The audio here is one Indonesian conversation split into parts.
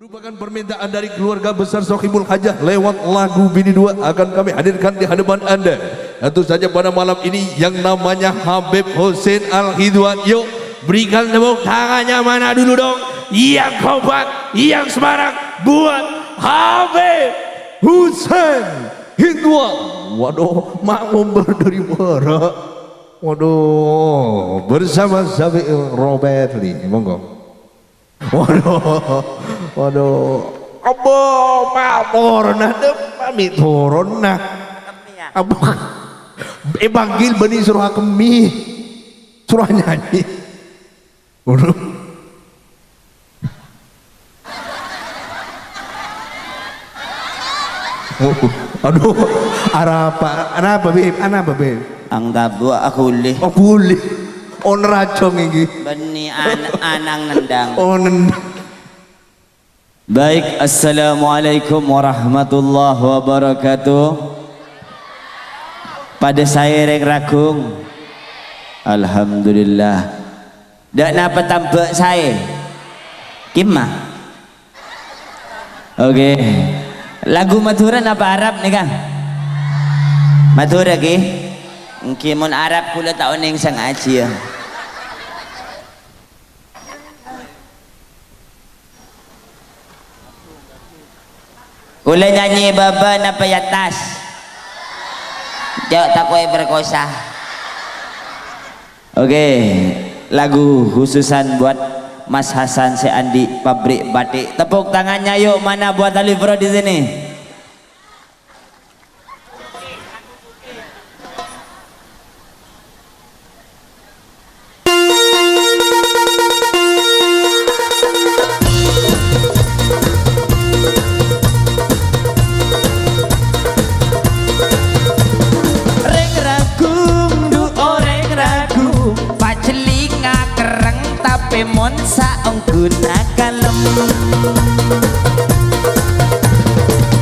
Merupakan permintaan dari keluarga besar Sohibul Hajah lewat lagu Bini Dua akan kami hadirkan di hadapan Anda. Tentu saja pada malam ini yang namanya Habib Hussein Al-Hidwan. Yuk berikan tepuk tangannya mana dulu dong, yang kompak, yang semarang buat Habib Hussein Hidwan. Waduh, makmum dari barat. Waduh, bersama Sabi Robert Lee, monggo. Waduh, apa matur nah pamit turun nah apa panggil Bani suruh kemi suruh nyanyi. Waduh, aduh, apa beb anggap dua aku boleh on racong ini Bani anang nendang. oh nendang. Baik, assalamualaikum warahmatullahi wabarakatuh. Pada saya reng ragung, alhamdulillah. Dak napa tampak saya kimah. Oke, lagu maturan apa Arab nih kang? Matura ki kimun Arab kula taon yang sang aji ya. Kula nyanyi baba napa yatas jauh tak kue berkosa. Oke, lagu khususan buat Mas Hasan si Andi pabrik batik. Tepuk tangannya yuk, mana buat Alif Bro di sini. Monsa guna kalem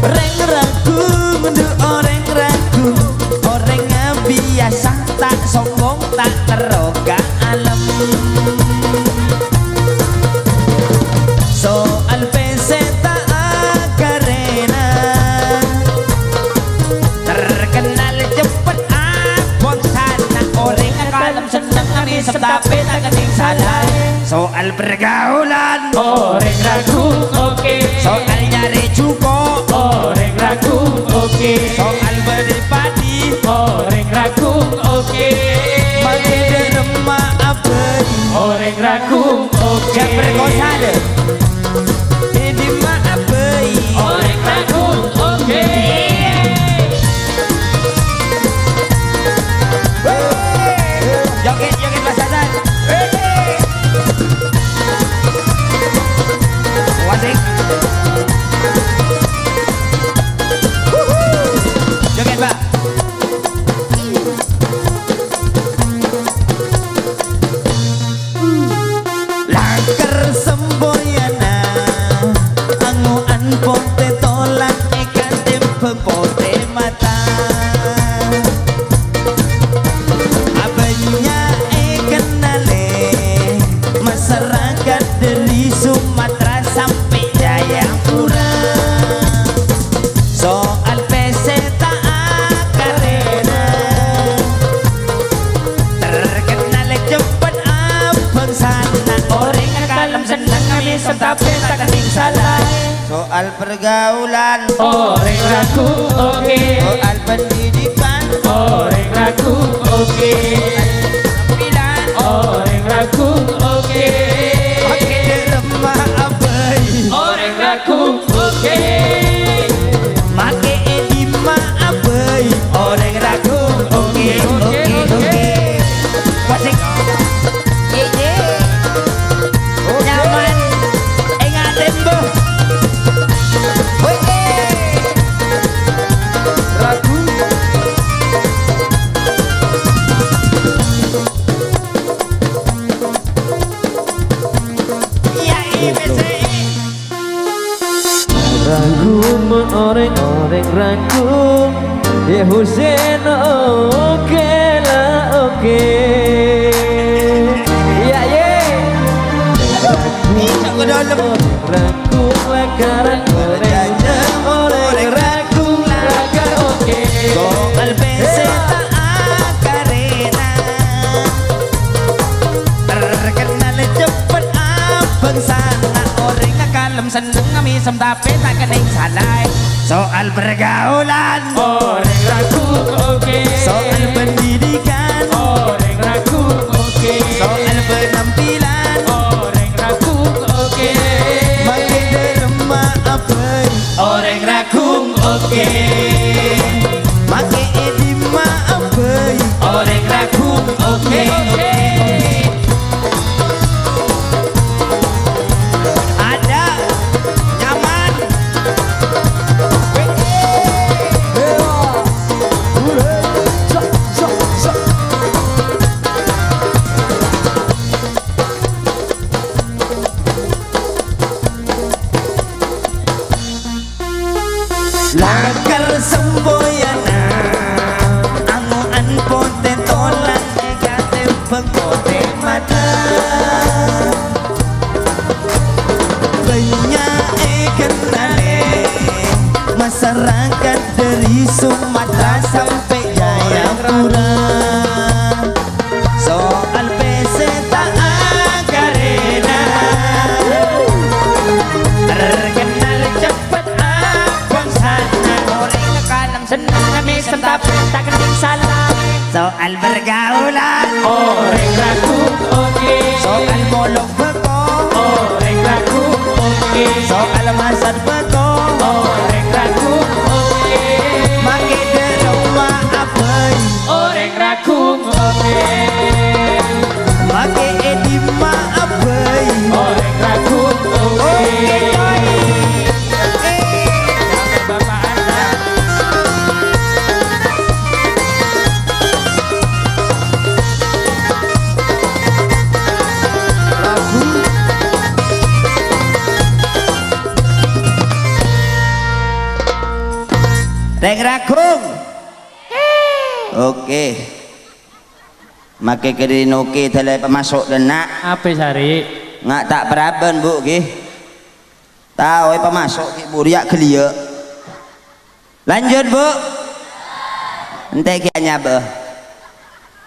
reng ragu ndu orang ragu orang biasa tak sombong tak teroga alam soal peseta karena terkenal cepet abon sana orang kalem seneng kami tapi tak keting salah. Soal pergaulan orang ragu oke. Soal nyari cuko orang ragu oke. Soal berpadi orang ragu oke. Makin derma apa orang ragu oke. Yang berkosa deh ini maapai orang ragu oke. Joget Mas Hasan. Wasik. Joget Pak. Laker semboyana anguan pote tolak ikan tempe pote mata abenya kenale masyarakat dari Sumatera sampai Jayapura. Soal peseta karena terkenal cepet abang sana orang kalem senang kami serta pesta keting salah. Soal pergaulan orang ragu oke. Soal pendidikan orang ragu oke. Penampilan orang ragu oke. Pakai derma abai orang ragu oke. Make edima abai orang ragu oke. Wasik. Nyaman ingat tembo. Ragu. Ragu orang ragu ya Hussein oke lah oke ya ye ragu sekarang Berjajan oleh ragu laga oke. Soal peseta akarena terkenal cepet abang sana orang kalem seneng ngemisem tapi tak kening salai soal pergaulan Orang ragu oke. soal pendidikan Orang ragu oke. soal penampilan Orang ragu oke. makin derma apa Orang ragu oke. makin edima apa Orang ragu oke. ada nyaman lakar semboyana anu anpote tolan egate pengkote mata banyak kenale masyarakat dari Sumatera sampai Jayapura soal peseta akarena terkenal cepet abang sana orang kalang senang ngemisem tapi tak kening salah soal pergaulan Orang ragu oke. soal molok beko Orang ragu oke. soal masar beko Orang ragu oke. makin derma apa Orang ragu oke. makin edima apa Orang ragu oke. Bapak Anda Rek Ragung. Oke. Make kedinoke tele pemasok denak apa sari? ngak tak peraban bu ki. Tahu pemasok ki buriak kelia. Lanjut bu. Ente ki nyabeh.